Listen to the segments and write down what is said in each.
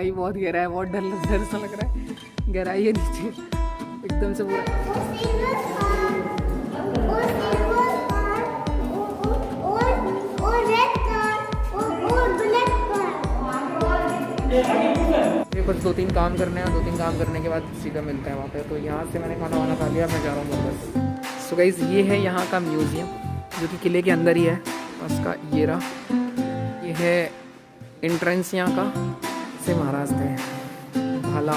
भाई बहुत गहरा है, बहुत डर डर सा लग रहा है। गहराई है नीचे एकदम से पूरा। मेरे कुछ 2-3 काम करने हैं, 2-3 काम करने के बाद सीधा मिलते हैं वहाँ पे। तो यहाँ से मैंने खाना वाना खा लिया, मैं जा रहा हूँ वापस। सो गाइस ये है यहाँ का म्यूज़ियम जो कि किले के अंदर ही है। उसका ये रहा, ये है एंट्रेंस यहाँ का। से महाराज थे भाला,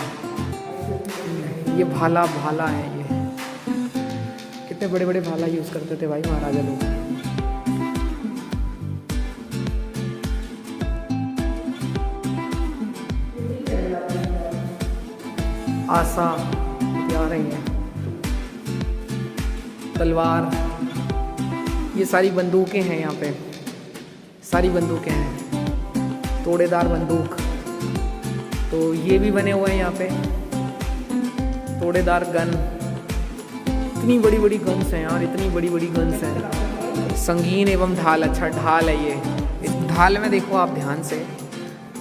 ये भाला भाला है। ये कितने बड़े बड़े भाला यूज़ करते थे भाई महाराजा लोग। आसा आ रही है, तलवार, ये सारी बंदूकें हैं यहाँ पे, सारी बंदूकें हैं, तोड़ेदार बंदूक। तो ये भी बने हुए हैं यहाँ पे, तोड़ेदार गन। इतनी बड़ी बड़ी गन्स हैं यार, इतनी बड़ी बड़ी गन्स हैं। संगीन एवं ढाल, अच्छा ढाल है ये। इस ढाल में देखो आप ध्यान से,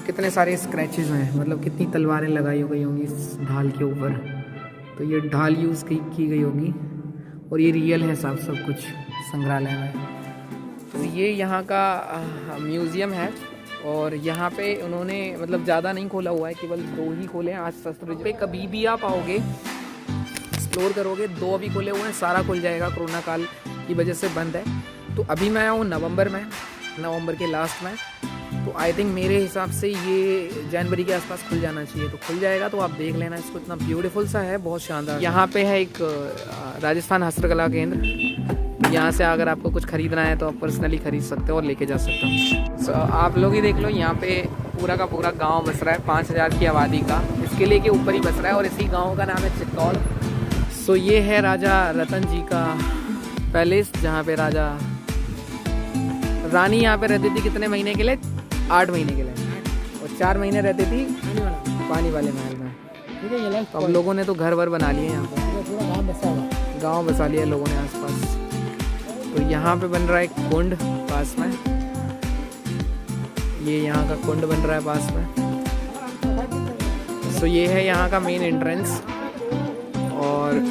कितने सारे स्क्रैचेस हैं, मतलब कितनी तलवारें लगाई हो गई होंगी इस ढाल के ऊपर। तो ये ढाल यूज़ की गई होगी और ये रियल है सब कुछ संग्रहालय में। तो ये यहाँ का म्यूज़ियम है और यहाँ पे उन्होंने मतलब ज़्यादा नहीं खोला हुआ है, केवल 2 ही खोले हैं आज शस्त्र पे। कभी भी आप आओगे एक्सप्लोर करोगे, 2 अभी खोले हुए हैं, सारा खुल जाएगा, कोरोना काल की वजह से बंद है। तो अभी मैं हूँ नवंबर में, नवंबर के लास्ट में। तो आई थिंक मेरे हिसाब से ये जनवरी के आसपास खुल जाना चाहिए। तो खुल जाएगा तो आप देख लेना इसको, इतना ब्यूटीफुल सा है, बहुत शानदार। यहाँ पे है एक राजस्थान हस्तकला केंद्र। यहाँ से अगर आपको कुछ खरीदना है तो आप पर्सनली खरीद सकते हो और लेके जा सकते हो। सो आप लोग ही देख लो, यहाँ पे पूरा का पूरा गांव बस रहा है, 5000 की आबादी का। इस किले के ऊपर ही बस रहा है और इसी गांव का नाम है चित्तौड़। सो ये है राजा रतन जी का पैलेस, जहाँ पे राजा रानी यहाँ पे रहती थी कितने महीने के लिए, 8 महीने के लिए, और 4 महीने रहती थी पानी वाले महल में। ठीक है, ये तो हम लोगों ने तो घर वर बना लिए यहाँ पर, पूरा गाँव बसा लिया लोगों ने आसपास। तो यहाँ पे बन रहा है एक कुंड पास में, ये यहाँ का कुंड बन रहा है पास में। सो ये है यहाँ का मेन एंट्रेंस और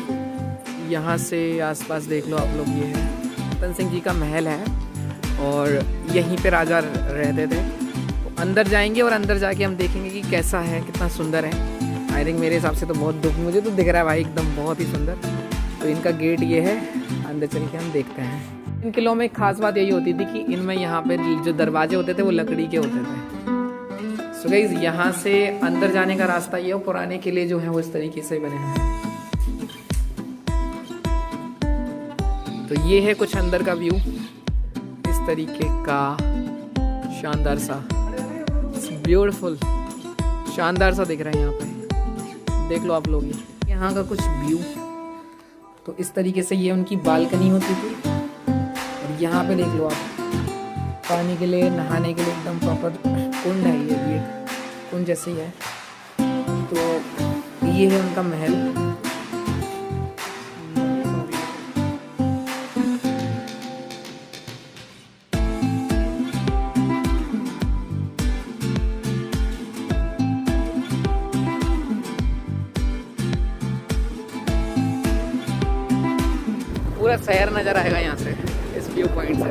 यहाँ से आसपास देख लो आप लोग, ये है रतन सिंह जी का महल है और यहीं पे राजा रहते थे। तो अंदर जाएंगे और अंदर जाके हम देखेंगे कि कैसा है, कितना सुंदर है। आई थिंक मेरे हिसाब से तो बहुत दुख, मुझे तो दिख रहा है भाई एकदम बहुत ही सुंदर। तो इनका गेट ये है, अंदर चल के हम देखते हैं। इन किलों में एक खास बात यही होती थी कि इनमें यहाँ पे जो दरवाजे होते थे वो लकड़ी के होते थे। सो गाइस यहाँ से अंदर जाने का रास्ता ये, और पुराने किले जो हैं वो इस तरीके से बने हैं। तो ये है कुछ अंदर का व्यू, इस तरीके का शानदार सा, ब्यूटीफुल शानदार सा दिख रहा है यहाँ पे। देख लो आप लोग ये यहाँ का कुछ व्यू। तो इस तरीके से ये उनकी बालकनी होती थी और यहाँ पे देख लो आप, पानी के लिए, नहाने के लिए एकदम प्रॉपर कुंड है ये कुंड जैसे ही है। तो ये है उनका महल। पूरा शहर नज़र आएगा यहाँ से, इस व्यू पॉइंट से।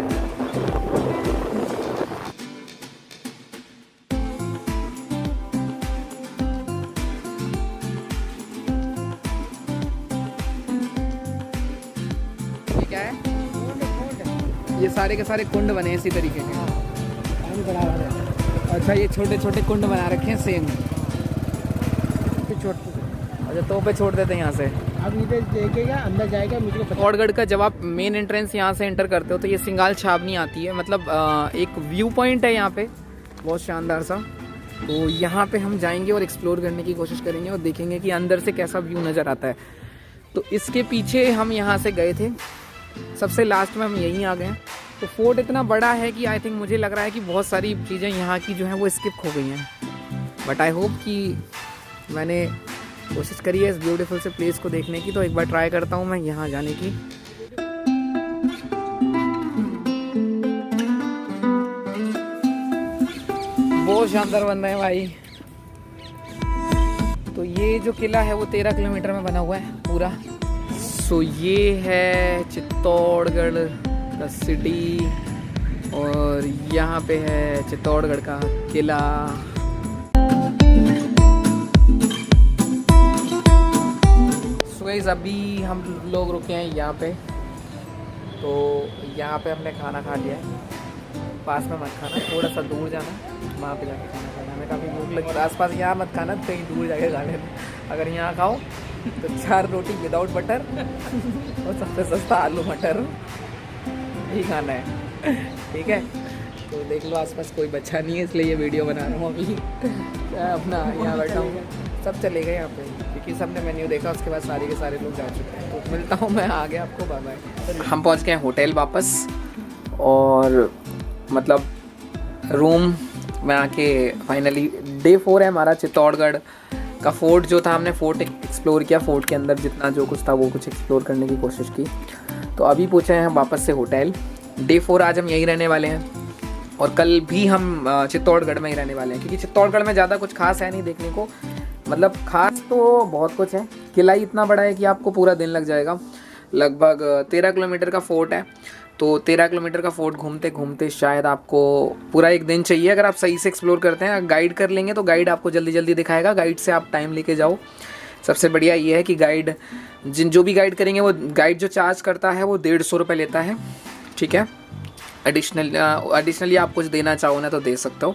ये क्या है? ये सारे के सारे कुंड बने इसी तरीके के। अच्छा, ये छोटे छोटे कुंड बना रखे हैं सेम। अच्छा, तो पे छोड़ देते हैं यहाँ से। अब इधर देखेगा, अंदर जाएगा, मुझे चित्तौड़गढ़ का जब आप मेन एंट्रेंस यहाँ से एंटर करते हो तो ये सिंगाल छावनी आती है, मतलब एक व्यू पॉइंट है यहाँ पे बहुत शानदार सा। तो यहाँ पे हम जाएंगे और एक्सप्लोर करने की कोशिश करेंगे और देखेंगे कि अंदर से कैसा व्यू नज़र आता है। तो इसके पीछे हम यहाँ से गए थे, सबसे लास्ट में हम यहीं आ गए हैं। तो फोर्ट इतना बड़ा है कि आई थिंक मुझे लग रहा है कि बहुत सारी चीज़ें यहाँ की जो हैं वो स्किप हो गई हैं। बट आई होप कि मैंने कोशिश करी है इस ब्यूटीफुल से प्लेस को देखने की। तो एक बार ट्राई करता हूँ मैं यहाँ जाने की। बहुत शानदार बन रहे हैं भाई, तो ये जो किला है वो 13 किलोमीटर में बना हुआ है पूरा। सो ये है चित्तौड़गढ़ का सिटी और यहाँ पे है चित्तौड़गढ़ का किला। सो गाइस अभी हम लोग रुके हैं यहाँ पे। तो यहाँ पे हमने खाना खा लिया है। पास में मत खाना, थोड़ा सा दूर जाना, वहाँ पे जाके खाना खाना। हमें काफ़ी भूख लगी। आसपास यहाँ मत खाना, कहीं दूर जाके खा लेना। अगर यहाँ खाओ तो 4 रोटी विदाउट बटर और सबसे सस्ता आलू मटर ही खाना है, ठीक है। तो देख लो आसपास कोई बच्चा नहीं है, इसलिए ये वीडियो बना रहा हूँ अभी। अपना यहाँ बैठा हूँ, सब चले गए यहाँ पे क्योंकि सबने मेन्यू देखा, उसके बाद सारे के सारे लोग जा चुके हैं। तो मिलता हूँ मैं आगे आपको, बाय बाय। हम पहुँच गए होटल वापस और मतलब रूम में आके फाइनली डे 4 है हमारा। चित्तौड़गढ़ का फोर्ट जो था, हमने फोर्ट एक्सप्लोर किया। फोर्ट के अंदर जितना जो कुछ था वो कुछ एक्सप्लोर करने की कोशिश की। तो अभी पहुँचे हैं हम वापस से होटल। डे 4 आज हम यहीं रहने वाले हैं और कल भी हम चित्तौड़गढ़ में ही रहने वाले हैं क्योंकि चित्तौड़गढ़ में ज़्यादा कुछ खास है नहीं देखने को। मतलब खास तो बहुत कुछ है, किला ही इतना बड़ा है कि आपको पूरा दिन लग जाएगा। लगभग 13 किलोमीटर का फोर्ट है, तो 13 किलोमीटर का फोर्ट घूमते घूमते शायद आपको पूरा एक दिन चाहिए। अगर आप सही से एक्सप्लोर करते हैं, गाइड कर लेंगे तो गाइड आपको जल्दी जल्दी दिखाएगा। गाइड से आप टाइम लेके जाओ। सबसे बढ़िया ये है कि गाइड जो भी गाइड करेंगे वो गाइड जो चार्ज करता है वो 150 रुपये लेता है, ठीक है। एडिशनली आप कुछ देना चाहो ना तो दे सकते हो।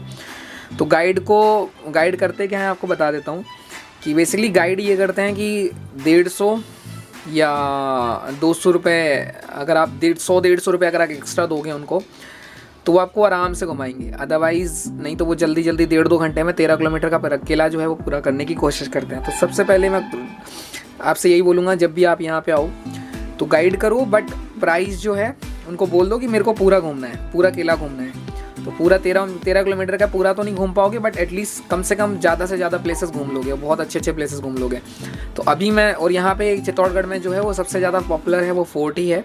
तो गाइड करते क्या है आपको बता देता हूँ कि बेसिकली गाइड ये करते हैं कि 150 या 200 रुपये, अगर आप 150 रुपये अगर आप एक्स्ट्रा दोगे उनको तो वो आपको आराम से घुमाएंगे। अदरवाइज़ नहीं तो वो जल्दी 1.5-2 घंटे में 13 किलोमीटर का किला जो है वो पूरा करने की कोशिश करते हैं। तो सबसे पहले मैं आपसे यही बोलूँगा, जब भी आप यहाँ पे आओ तो गाइड करो, बट प्राइस जो है उनको बोल दो कि मेरे को पूरा घूमना है, पूरा किला घूमना है। तो पूरा 13 किलोमीटर का पूरा तो नहीं घूम पाओगे, बट एटलीस्ट कम से कम ज़्यादा से ज़्यादा प्लेसेस घूम लोगे, बहुत अच्छे प्लेसेस घूम लोगे। तो अभी मैं और यहाँ पे चित्तौड़गढ़ में जो है वो सबसे ज़्यादा पॉपुलर है वो फोर्ट ही है,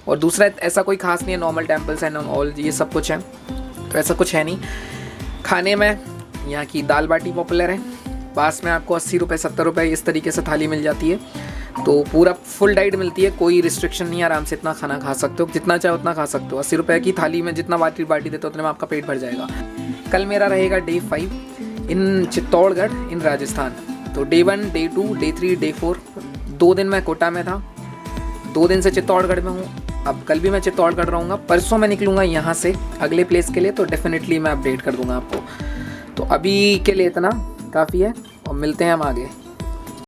और दूसरा ऐसा कोई खास नहीं है। नॉर्मल टेम्पल्स एंड ऑल ये सब कुछ है, तो ऐसा कुछ है नहीं। खाने में यहाँ की दाल बाटी पॉपुलर है। पास में आपको 80 रुपये 70 रुपये इस तरीके से थाली मिल जाती है। तो पूरा फुल डाइट मिलती है, कोई रिस्ट्रिक्शन नहीं है। आराम से इतना खाना खा सकते हो, जितना चाहे उतना खा सकते हो। 80 रुपये की थाली में जितना बाटी देते हो उतने में आपका पेट भर जाएगा। कल मेरा रहेगा डे 5 इन चित्तौड़गढ़ इन राजस्थान। तो डे 1, डे 2, डे 3, डे 4 2 दिन मैं कोटा में था, 2 दिन से चित्तौड़गढ़ में हूँ। अब कल भी मैं चित्तौड़गढ़ रहूँगा, परसों मैं निकलूँगा यहाँ से अगले प्लेस के लिए। तो डेफिनेटली मैं अपडेट कर दूँगा आपको। तो अभी के लिए इतना काफ़ी है और मिलते हैं हम आगे।